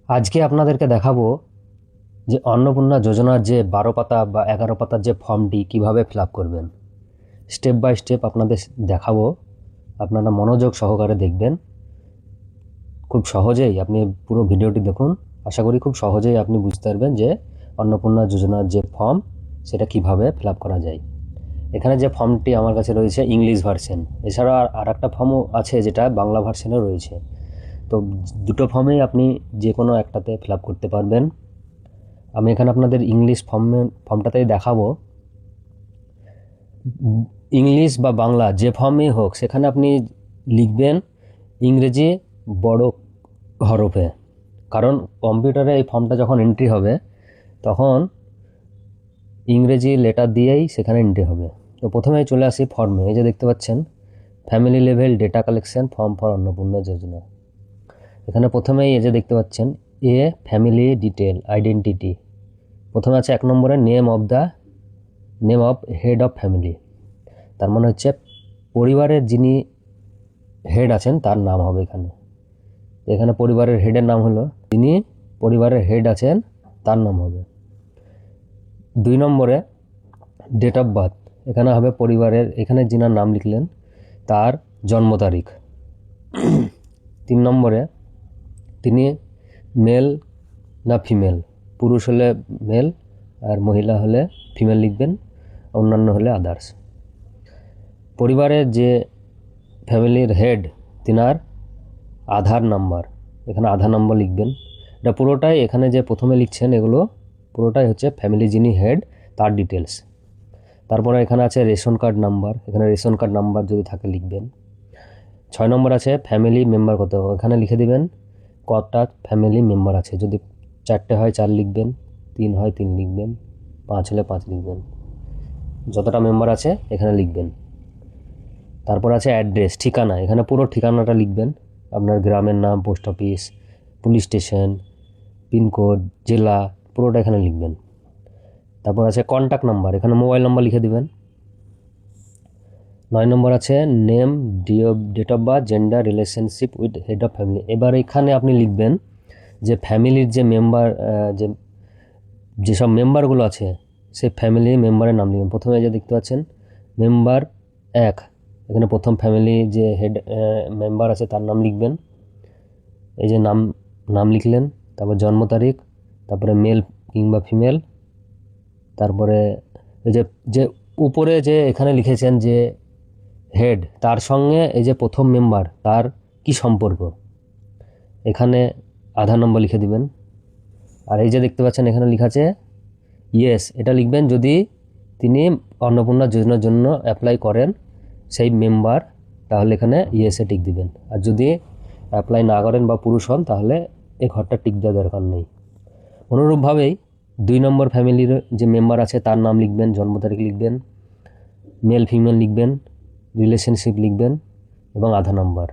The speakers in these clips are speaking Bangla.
আজকে আপনাদেরকে দেখাবো যে অন্নপূর্ণা যোজনার যে 12 পাতা বা 11 পাতার যে ফর্মটি কিভাবে ফিল আপ করবেন। স্টেপ বাই স্টেপ আপনাদের দেখাবো, আপনারা মনোযোগ সহকারে দেখবেন। খুব সহজেই আপনি পুরো ভিডিওটি দেখুন, আশা করি খুব সহজেই আপনি বুঝতে পারবেন যে অন্নপূর্ণা যোজনার যে ফর্ম সেটা কিভাবে ফিল আপ করা যায়। এখানে যে ফর্মটি আমার কাছে রয়েছে ইংলিশ ভার্সন, এছাড়া আর একটা ফর্মও আছে যেটা বাংলা ভার্সনেও রয়েছে। তো দুটো ফর্মেই আপনি যে কোনো একটাতে ফিল আপ করতে পারবেন। আমি এখানে আপনাদের ইংলিশ ফর্মটাতেই দেখাবো। ইংলিশ বা বাংলা যে ফর্মই হোক সেখানে আপনি লিখবেন ইংরেজি বড় হরফে, কারণ কম্পিউটারে এই ফর্মটা যখন এন্ট্রি হবে তখন ইংরেজি লেটার দিয়েই সেখানে এন্ট্রি হবে। তো প্রথমেই চলে আসি ফর্মে। এই যে দেখতে পাচ্ছেন family level data collection form for Annapurna Yojana. এখানে প্রথমেই এই যে দেখতে পাচ্ছেন এ ফ্যামিলি ডিটেল আইডেন্টিটি। প্রথমে আছে 1 নম্বরে name of head of family, তার মানে হচ্ছে পরিবারের যিনি হেড আছেন তার নাম হবে এখানে। এখানে পরিবারের হেডের নাম হলো, যিনি পরিবারের হেড আছেন তার নাম হবে। 2 নম্বরে ডেট অফ বার্থ, এখানে হবে পরিবারের, এখানে যিনার নাম লিখলেন তার জন্ম তারিখ। 3 নম্বরে তিনি মেল না ফিমেল, পুরুষ হলে মেল আর মহিলা হলে ফিমেল লিখবেন, অন্যান্য হলে আদার্স। পরিবারের যে ফ্যামিলির হেড তিনার আধার নাম্বার, এখানে আধার নাম্বার লিখবেন। এটা পুরোটাই এখানে যে প্রথমে লিখছেন এগুলো পুরোটাই হচ্ছে ফ্যামিলি যিনি হেড তার ডিটেলস। তারপরে এখানে আছে রেশন কার্ড নাম্বার, এখানে রেশন কার্ড নাম্বার যদি থাকে লিখবেন। 6 নম্বর আছে ফ্যামিলি মেম্বার কত, এখানে লিখে দিবেন কটা ফ্যামিলি মেম্বার আছে, যদি 4টে হয় 4 লিখবেন, 3 হয় 3 লিখবেন, 5 হলে 5 লিখবেন, যতটা মেম্বার আছে এখানে লিখবেন। তারপর আছে অ্যাড্রেস, ঠিকানা, এখানে পুরো ঠিকানাটা লিখবেন, আপনার গ্রামের নাম, post office, police station, pincode, জেলা, পুরোটা এখানে লিখবেন। তারপর আছে কন্ট্যাক্ট নাম্বার, এখানে মোবাইল নাম্বার লিখে দিবেন। 9 নম্বর আছে name, date of birth, gender, relationship with head of family. এবার এখানে আপনি লিখবেন যে ফ্যামিলির যে মেম্বার, যেসব মেম্বারগুলো আছে সেই ফ্যামিলি মেম্বারের নাম লিখবেন। প্রথমে যে দেখতে পাচ্ছেন মেম্বার 1, এখানে প্রথম ফ্যামিলি যে হেড মেম্বার আছে তার নাম লিখবেন। এই যে নাম লিখলেন, তারপর জন্ম তারিখ, তারপরে মেল কিংবা ফিমেল, তারপরে এই যে উপরে যে এখানে লিখেছেন যে হেড, তার সঙ্গে এই যে প্রথম মেম্বার তার কি সম্পর্ক, এখানে আধার নম্বর লিখে দিবেন। আর এই যে দেখতে পাচ্ছেন এখানে লেখা আছে ইয়েস, এটা লিখবেন যদি তিনি অন্নপূর্ণা যোজনার জন্য অ্যাপ্লাই করেন সেই মেম্বার, তাহলে এখানে ইয়েসে টিক দিবেন। আর যদি অ্যাপ্লাই না করেন বা পুরুষ হন তাহলে এই ঘরটা টিক দেওয়ার দরকার নেই। অনুরূপভাবেই 2 নম্বর ফ্যামিলির যে মেম্বার আছে তার নাম লিখবেন, জন্ম তারিখ লিখবেন, মেল ফিমেল লিখবেন, রিলেশনশিপ লিখবেন এবং আধার নাম্বার।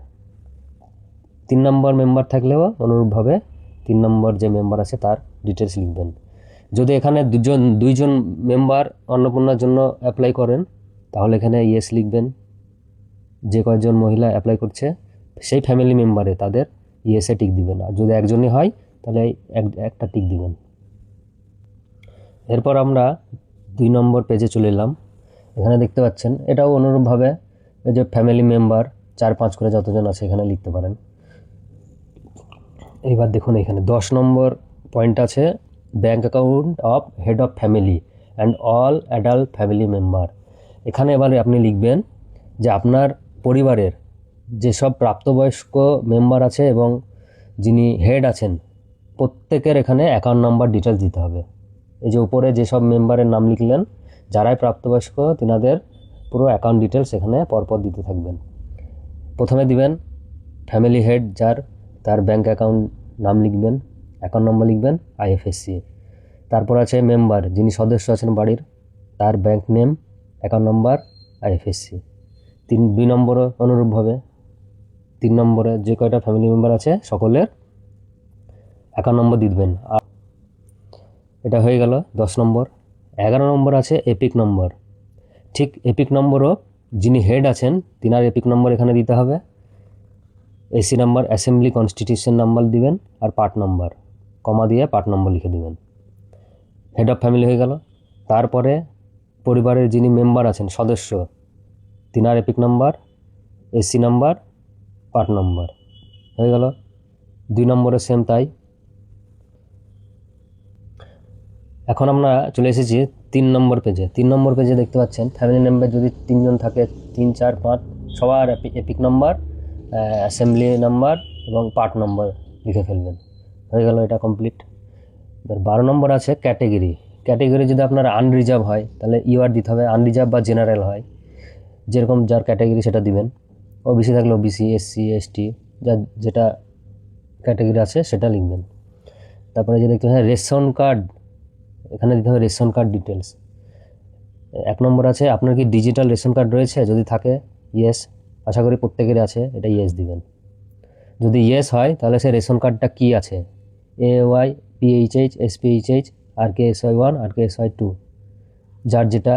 3 নম্বর মেম্বার থাকলেও অনুরূপভাবে 3 নম্বর যে মেম্বার আছে তার ডিটেলস লিখবেন। যদি এখানে দুইজন মেম্বার অন্নপূর্ণার জন্য অ্যাপ্লাই করেন তাহলে এখানে ইয়েস লিখবেন। যে কয়েকজন মহিলা অ্যাপ্লাই করছে সেই ফ্যামিলি মেম্বারে তাদের ইয়েসে টিক দিবেন। আর যদি একজনই হয় তাহলে একটা টিক দিবেন। এরপর আমরা 2 নম্বর পেজে চলে এলাম। এখানে দেখতে পাচ্ছেন এটাও অনুরূপভাবে এই যে ফ্যামিলি মেম্বার 4-5 করে যতজন আছে এখানে লিখতে পারেন। এইবার দেখুন এখানে 10 নম্বর পয়েন্ট আছে bank account of head of family and all adult family member. এখানে এবারে আপনি লিখবেন যে আপনার পরিবারের যেসব প্রাপ্তবয়স্ক মেম্বার আছে এবং যিনি হেড আছেন প্রত্যেকের এখানে অ্যাকাউন্ট নাম্বার ডিটেলস দিতে হবে। এই যে উপরে যেসব মেম্বারের নাম লিখলেন যারাই প্রাপ্তবয়স্ক তিনাদের পুরো অ্যাকাউন্ট ডিটেলস এখানে পরপর দিতে থাকবেন। প্রথমে দিবেন ফ্যামিলি হেড যার, তার ব্যাঙ্ক অ্যাকাউন্ট নাম লিখবেন, অ্যাকাউন্ট নম্বর লিখবেন, আইএফএসসি। তারপর আছে মেম্বার যিনি সদস্য আছেন বাড়ির, তার bank name, account number, IFSC. 2 নম্বরও অনুরূপভাবে 3 নম্বরে যে কয়টা ফ্যামিলি মেম্বার আছে সকলের অ্যাকাউন্ট নম্বর দিয়ে দেবেন। এটা হয়ে গেল 10 নম্বর। 11 নম্বর আছে এপিক নম্বর। ঠিক এপিক নম্বরও যিনি হেড আছেন তিনার এপিক নম্বর এখানে দিতে হবে। AC number, assembly constitution number দিবেন আর পার্ট নাম্বার। কমা দিয়ে পার্ট নম্বর লিখে দেবেন। হেড অফ ফ্যামিলি হয়ে গেল। তারপরে পরিবারের যিনি মেম্বার আছেন, সদস্য, তিনার epic number, SC number, part number হয়ে গেল। 2 নম্বরে সেম তাই। এখন আমরা চলে এসেছি 3 নম্বর পেজে। 3 নম্বর পেজে দেখতে পাচ্ছেন ফ্যামিলি মেম্বার যদি 3 জন থাকে, 3, 4, 5 সবার এপিক নাম্বার, অ্যাসেম্বলি নাম্বার এবং পার্ট নম্বর লিখে ফেলবেন। হয়ে গেল, এটা কমপ্লিট। এবার 12 নম্বর আছে ক্যাটেগরি। ক্যাটেগরি যদি আপনার আনরিজার্ভ হয় তাহলে ইউআর দিতে হবে, আনরিজার্ভ বা জেনারেল হয় যেরকম যার ক্যাটেগরি সেটা দিবেন। ওবিসি থাকলে ওবিসি, এসসি, এসটি যার যেটা ক্যাটেগরি আছে সেটা লিখবেন। তারপরে যে দেখতে পাচ্ছেন রেশন কার্ড, এখানে দিতে হবে রেশন কার্ড ডিটেলস। 1 নম্বর আছে আপনার কি ডিজিটাল রেশন কার্ড রয়েছে, যদি থাকে ইয়েস, আশা করি প্রত্যেকেরই আছে, এটা ইয়েস দিবেন। যদি ইয়েস হয় তাহলে সে রেশন কার্ডটা কি আছে, AY, PHH, SPHH, RKSY1, RKSY2 যার যেটা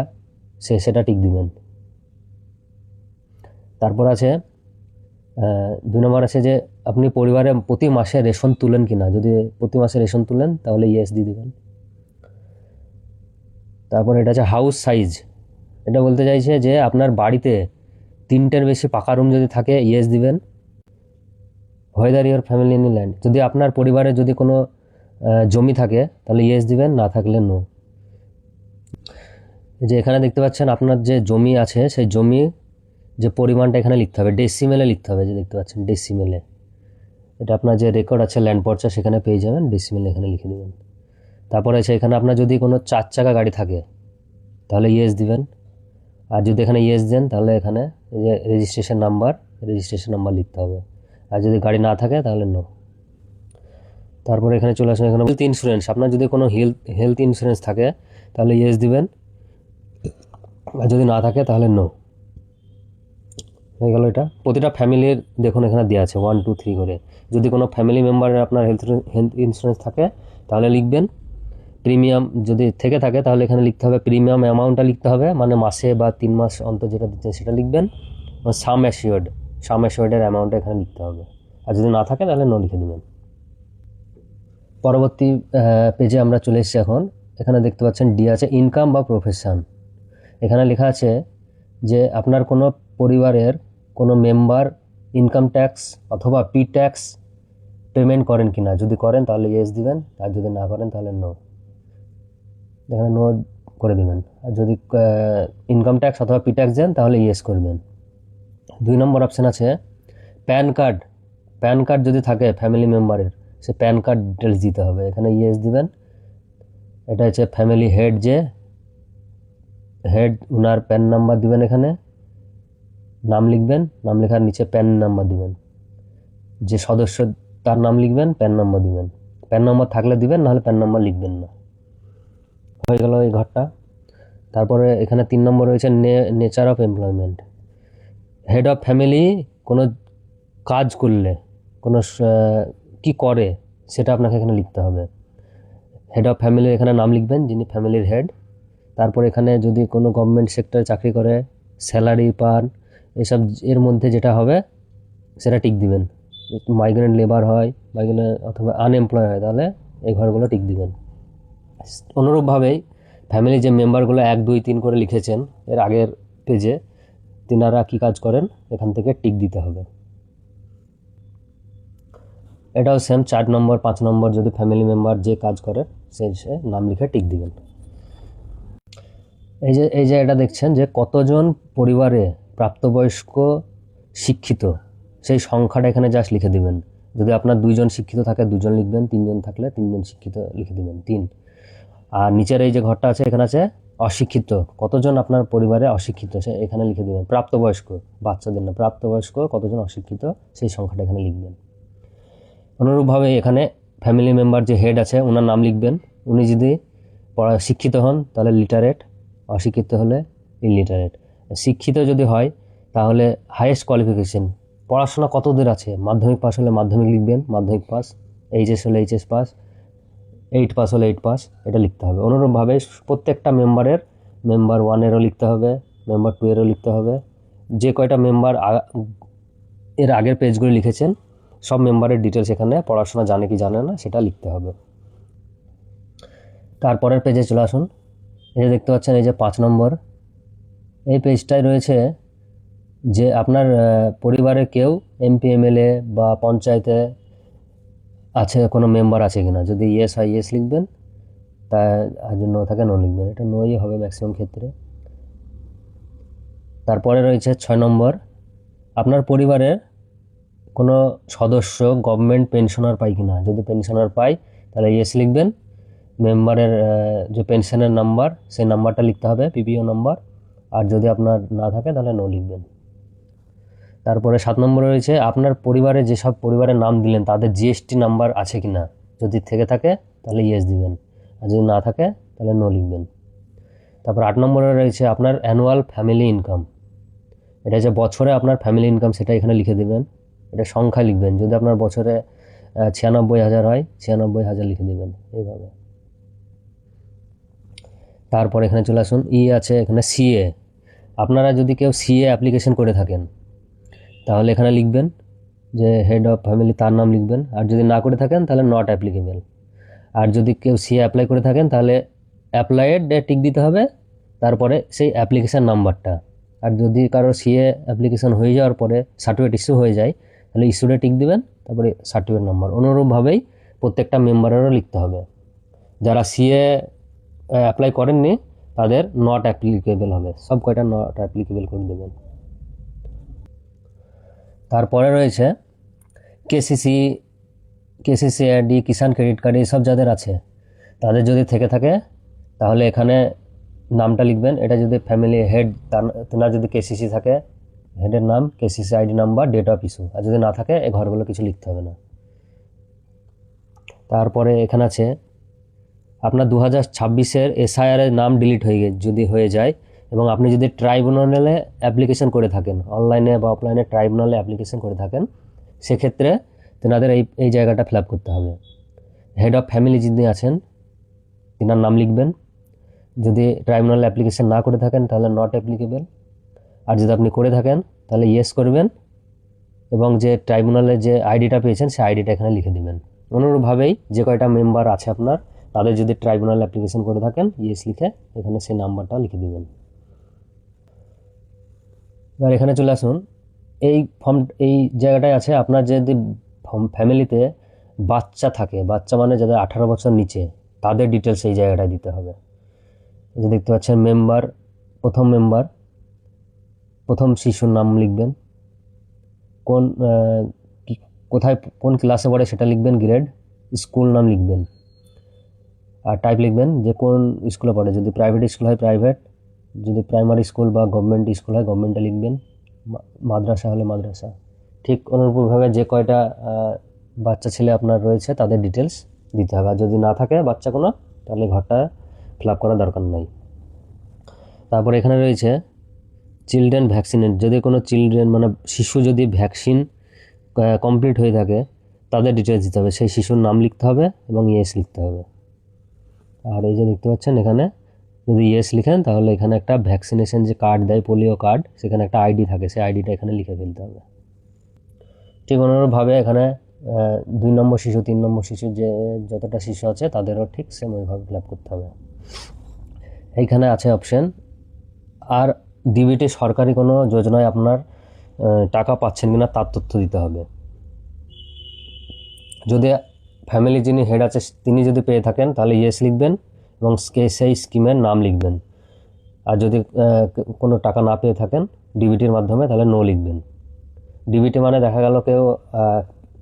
সেটা টিক দিবেন। তারপর আছে 2 নম্বর আছে যে আপনি পরিবারে প্রতি মাসে রেশন তুলেন কিনা, যদি প্রতি মাসে রেশন তুলেন তাহলে ইয়েস দিয়ে দেবেন। তারপর এটা আছে হাউস সাইজ। এটা বলতে চাইছে যে আপনার বাড়িতে 3টের বেশি পাকা রুম যদি থাকে ইয়েস দিবেন। Whether your family in land, যদি আপনার পরিবারে যদি কোনো জমি থাকে তাহলে ইয়েস দিবেন, না থাকলে নো। যে এখানে দেখতে পাচ্ছেন আপনার যে জমি আছে সেই জমি যে পরিমাণটা এখানে লিখতে হবে, ডেসিমেলে লিখতে হবে, যে দেখতে পাচ্ছেন ডেসিমেলে। এটা আপনার যে রেকর্ড আছে ল্যান্ড পর্চা সেখানে পেয়ে যাবেন, ডেসিমেলে এখানে লিখে দেবেন। তারপরে আছে এখানে আপনার যদি কোনো 4 চাকা গাড়ি থাকে তাহলে ইয়েস দিবেন, আর যদি এখানে ইয়েস দেন তাহলে এখানে এই যে রেজিস্ট্রেশন নাম্বার লিখতে হবে, আর যদি গাড়ি না থাকে তাহলে নো। তারপরে এখানে চলে আসুন, এখানে হেলথ ইন্স্যুরেন্স, আপনার যদি কোনো হেলথ ইন্স্যুরেন্স থাকে তাহলে ইয়েস দিবেন, আর যদি না থাকে তাহলে নো। হয়ে গেল এটা। প্রতিটা ফ্যামিলির দেখুন এখানে দেওয়া আছে 1, 2, 3 করে। যদি কোনো ফ্যামিলি মেম্বারের আপনার হেলথ ইন্স্যুরেন্স থাকে তাহলে লিখবেন। প্রিমিয়াম যদি থেকে থাকে তাহলে এখানে লিখতে হবে প্রিমিয়াম অ্যামাউন্টটা লিখতে হবে, মানে মাসে বা 3 মাস অন্তর যেটা দিচ্ছেন সেটা লিখবেন। সাম অ্যাসিওর্ডের অ্যামাউন্টটা এখানে লিখতে হবে, আর যদি না থাকে তাহলে নো লিখে দেবেন। পরবর্তী পেজে আমরা চলে এসেছি এখন। এখানে দেখতে পাচ্ছেন ডি আছে ইনকাম বা প্রফেশন। এখানে লেখা আছে যে আপনার কোনো পরিবারের কোনো মেম্বার ইনকাম ট্যাক্স অথবা পি ট্যাক্স পেমেন্ট করেন কিনা, যদি করেন তাহলে ইয়েস দিবেন, আর যদি না করেন তাহলে নো, এখানে নো করে দিবেন। আর যদি ইনকাম ট্যাক্স অথবা পি ট্যাক্স দেন তাহলে ইয়েস করবেন। 2 নম্বর অপশান আছে প্যান কার্ড যদি থাকে ফ্যামিলি মেম্বারের, সে প্যান কার্ড ডিটেলস দিতে হবে, এখানে ইয়েস দিবেন। এটা হচ্ছে ফ্যামিলি হেড উনার প্যান নাম্বার দিবেন, এখানে নাম লিখবেন, নাম লেখার নিচে প্যান নাম্বার দিবেন, যে সদস্য তার নাম লিখবেন, প্যান নাম্বার দিবেন। প্যান নাম্বার থাকলে দিবেন, নাহলে প্যান নাম্বার লিখবেন না। হয়ে গেল এই ঘরটা। তারপরে এখানে 3 নম্বর রয়েছে nature of employment. Head of family কোনো কাজ করলে কোনো কি করে সেটা আপনাকে এখানে লিখতে হবে। হেড অফ ফ্যামিলির এখানে নাম লিখবেন, যিনি ফ্যামিলির হেড। তারপর এখানে যদি কোনো গভর্নমেন্ট সেক্টরে চাকরি করে, স্যালারি পান, এসব এর মধ্যে যেটা হবে সেটা টিক দিবেন। মাইগ্রেন্ট লেবার হয়, অথবা আনএমপ্লয় হয় তাহলে এই ঘরগুলো টিক দিবেন। অনুরূপভাবেই ফ্যামিলি যে মেম্বারগুলো 1, 2, 3 করে লিখেছেন এর আগের পেজে, তিনারা কী কাজ করেন এখান থেকে টিক দিতে হবে। এটাও সেম 4 নম্বর 5 নম্বর যদি ফ্যামিলি মেম্বার যে কাজ করে সে নাম লিখে টিক দিবেন। এই যে এটা দেখছেন যে কতজন পরিবারে প্রাপ্তবয়স্ক শিক্ষিত, সেই সংখ্যাটা এখানে জাস্ট লিখে দিবেন। যদি আপনার 2 জন শিক্ষিত থাকে 2 জন লিখবেন, 3 জন থাকলে 3 জন শিক্ষিত লিখে দিবেন 3। আর নিচের এই যে ঘরটা আছে এখানে আছে অশিক্ষিত, কতজন আপনার পরিবারে অশিক্ষিত সে এখানে লিখে দেবেন। প্রাপ্তবয়স্ক, বাচ্চাদের না, প্রাপ্তবয়স্ক কতজন অশিক্ষিত সেই সংখ্যাটা এখানে লিখবেন। অনুরূপভাবে এখানে ফ্যামিলি মেম্বার যে হেড আছে ওনার নাম লিখবেন। উনি যদি শিক্ষিত হন তাহলে লিটারেট, অশিক্ষিত হলে ইলিটারেট। শিক্ষিত যদি হয় তাহলে হাইয়েস্ট কোয়ালিফিকেশন, পড়াশোনা কত দূর আছে, মাধ্যমিক পাস হলে মাধ্যমিক লিখবেন, মাধ্যমিক পাস। এইচএস হলে এইচএস পাস, 8 পাস হলে 8 পাস, এটা লিখতে হবে। অনুরূপভাবে প্রত্যেকটা মেম্বারের, মেম্বার 1-এরও লিখতে হবে, মেম্বার 2-এরও লিখতে হবে। যে কয়টা মেম্বার এর আগের পেজগুলো লিখেছেন সব মেম্বারের ডিটেলস এখানে, পড়াশোনা জানে কি জানে না সেটা লিখতে হবে। তারপরের পেজে চলে আসুন। এই যে দেখতে পাচ্ছেন, এই যে 5 নম্বর, এই পেজটায় রয়েছে যে আপনার পরিবারে কেউ এমপি এমএলএ বা পঞ্চায়েতে আছে, কোনো মেম্বার আছে কিনা। যদি ইয়েস হয় ইয়েস লিখবেন, তা আর যদি নো থাকে নো লিখবেন। এটা নোই হবে ম্যাক্সিমাম ক্ষেত্রে। তারপরে রয়েছে 6 নম্বর, আপনার পরিবারের কোনো সদস্য গভর্নমেন্ট পেনশনার পায় কিনা। যদি পেনশনার পায় তাহলে ইয়েস লিখবেন। মেম্বারের যে পেনশনের নাম্বার, সেই নাম্বারটা লিখতে হবে, পিপিও নাম্বার। আর যদি আপনার না থাকে তাহলে নো লিখবেন। তারপরে 7 নম্বরে রয়েছে আপনার পরিবারে যেসব পরিবারের নাম দিলেন তাদের জিএসটি নাম্বার আছে কিনা। যদি থেকে থাকে তাহলে ইয়েস দিবেন, আর যদি না থাকে তাহলে নো লিখবেন। তারপর 8 নম্বরে রয়েছে আপনার অ্যানুয়াল ফ্যামিলি ইনকাম। এটা যে বছরে আপনার ফ্যামিলি ইনকাম, সেটা এখানে লিখে দেবেন। এটা সংখ্যা লিখবেন। যদি আপনার বছরে 96,000 হয়, 96,000 লিখে দেবেন এইভাবে। তারপর এখানে চলে আসুন, আছে এখানে সিএ। আপনারা যদি কেউ সিএ অ্যাপ্লিকেশন করে থাকেন তাহলে এখানে লিখবেন যে হেড অফ ফ্যামিলি, তার নাম লিখবেন। আর যদি না করে থাকেন তাহলে নট অ্যাপ্লিকেবল। আর যদি কেউ সিএ অ্যাপ্লাই করে থাকেন তাহলে অ্যাপ্লাইড টিক দিতে হবে, তারপরে সেই অ্যাপ্লিকেশান নাম্বারটা। আর যদি কারো সিএ অ্যাপ্লিকেশান হয়ে যাওয়ার পরে সার্টিফিকেট ইস্যু হয়ে যায় তাহলে ইস্যুতে টিক দিবেন, তারপরে সার্টিফিকেট নাম্বার। অনুরূপভাবেই প্রত্যেকটা মেম্বারেরও লিখতে হবে। যারা সিএ অ্যাপ্লাই করেননি তাদের নট অ্যাপ্লিকেবল হবে, সব কয়টা নট অ্যাপ্লিকেবল করে দেবেন। তারপরে রয়েছে কেসিসি আইডি, কিষাণ ক্রেডিট কার্ড, এইসব যাদের আছে তাদের যদি থেকে থাকে তাহলে এখানে নামটা লিখবেন। এটা যদি ফ্যামিলি হেড, তার যদি কেসিসি থাকে, হেডের নাম, KCC ID number, date of issue. আর যদি না থাকে এই ঘরগুলো কিছু লিখতে হবে না। তারপরে এখানে আছে আপনার 2026-এর এসআইআরের নাম ডিলিট যদি হয়ে যায় এবং আপনি যদি ট্রাইব্যুনালে অ্যাপ্লিকেশন করে থাকেন, অনলাইনে বা অফলাইনে ট্রাইব্যুনালে অ্যাপ্লিকেশন করে থাকেন, সেক্ষেত্রে তেনাদের এই জায়গাটা ফিল আপ করতে হবে। হেড অফ ফ্যামিলি যিনি আছেন তিনার নাম লিখবেন। যদি ট্রাইব্যুনালে অ্যাপ্লিকেশন না করে থাকেন তাহলে নট অ্যাপ্লিকেবল। আর যদি আপনি করে থাকেন তাহলে ইয়েস করবেন এবং যে ট্রাইব্যুনালে যে আইডিটা পেয়েছেন সেই আইডিটা এখানে লিখে দেবেন। অনুরূপভাবেই যে কয়টা মেম্বার আছে আপনার, তাদের যদি ট্রাইব্যুনাল অ্যাপ্লিকেশন করে থাকেন ইয়েস লিখে এখানে সেই নাম্বারটা লিখে দেবেন। এবার এখানে চলে আসুন, এই জায়গাটায় আছে আপনার যদি ফ্যামিলিতে বাচ্চা থাকে, বাচ্চা মানে যাদের 18 বছর নিচে, তাদের ডিটেলস এই জায়গাটায় দিতে হবে। এই যে দেখতে পাচ্ছেন মেম্বার, প্রথম শিশুর নাম লিখবেন, কোন ক্লাসে পড়ে সেটা লিখবেন, গ্রেড, স্কুল নাম লিখবেন, আর টাইপ লিখবেন যে কোন স্কুলে পড়ে। যদি প্রাইভেট স্কুল হয় প্রাইভেট, যদি প্রাইমারি স্কুল বা গভর্নমেন্ট স্কুল হয় গভর্নমেন্টে লিখবেন, মাদ্রাসা হলে মাদ্রাসা। ঠিক অনুরূপভাবে যে কয়টা বাচ্চা ছেলে আপনার রয়েছে তাদের ডিটেলস দিতে হবে। আর যদি না থাকে বাচ্চা কোনো, তাহলে ঘরটা ফিল আপ করার দরকার নেই। তারপর এখানে রয়েছে চিলড্রেন ভ্যাকসিনেট। যদি কোনো মানে শিশু যদি ভ্যাকসিন কমপ্লিট হয়ে থাকে তাদের ডিটেলস দিতে হবে। সেই শিশুর নাম লিখতে হবে এবং ইয়েস লিখতে হবে। আর এই যে দেখতে পাচ্ছেন এখানে যদি ইয়েস লিখেন তাহলে এখানে একটা ভ্যাকসিনেশন যে কার্ড দেয়, পোলিও কার্ড, সেখানে একটা আইডি থাকে, সেই আইডিটা এখানে লিখে ফেলতে হবে। ঠিক অনুরূপভাবে এখানে 2 নম্বর শিশু, 3 নম্বর শিশু, যে যতটা শিশু আছে তাদেরও ঠিক সেম ওইভাবে ফিল আপ করতে হবে। এইখানে আছে অপশন আর ডিবিটি সরকারি কোনো যোজনায় আপনার টাকা পাচ্ছেন কিনা তার তথ্য দিতে হবে। যদি ফ্যামিলি যিনি হেড আছে তিনি যদি পেয়ে থাকেন তাহলে ইয়েস লিখবেন এবং সেই স্কিমের নাম লিখবেন। আর যদি কোনো টাকা না পেয়ে থাকেন ডিবিটির মাধ্যমে তাহলে নো লিখবেন। ডিবিটি মানে দেখা গেল কেউ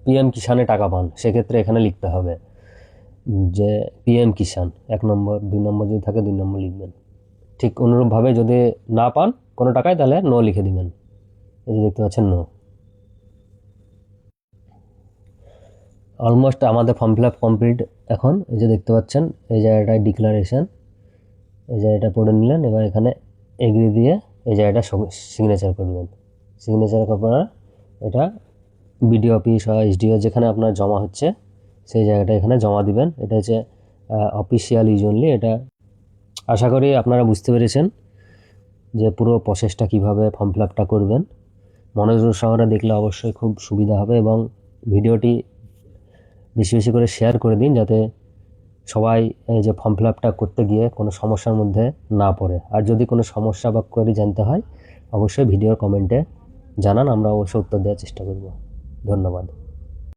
পিএম কিষানে টাকা পান, সেক্ষেত্রে এখানে লিখতে হবে যে পিএম কিষান 1 নম্বর, 2 নম্বর যদি থাকে 2 নম্বর লিখবেন। ঠিক অনুরূপভাবে যদি না পান কোনো টাকায় তাহলে নো লিখে দিবেন। এই যে দেখতে পাচ্ছেন নো। অলমোস্ট আমাদের ফর্ম ফিল আপ কমপ্লিট। এখন এই যে দেখতে পাচ্ছেন এই জায়গাটায় ডিক্লারেশন, এই জায়গাটা পড়ে নিলেন। এবার এখানে এগ্রি দিয়ে এই জায়গাটা সিগনেচার করবেন। সিগনেচার করার এটা বিডিও অফিস বা এসডিও যেখানে আপনার জমা হচ্ছে সেই জায়গাটা এখানে জমা দিবেন। এটা হচ্ছে অফিসিয়াল ইউজ অনলি। এটা আশা করি আপনারা বুঝতে পেরেছেন যে পুরো প্রসেসটা কীভাবে ফর্ম ফিল আপটা করবেন। মনোযোগ সহকারে দেখলে অবশ্যই খুব সুবিধা হবে এবং ভিডিওটি বেশি বেশি করে শেয়ার করে দিন যাতে সবাই এই যে ফর্ম ফিল আপটা করতে গিয়ে কোনো সমস্যার মধ্যে না পড়ে। আর যদি কোনো সমস্যা বা কোয়েরি জানতে হয় অবশ্যই ভিডিওর কমেন্টে জানান, আমরা অবশ্যই উত্তর দেওয়ার চেষ্টা করব। ধন্যবাদ।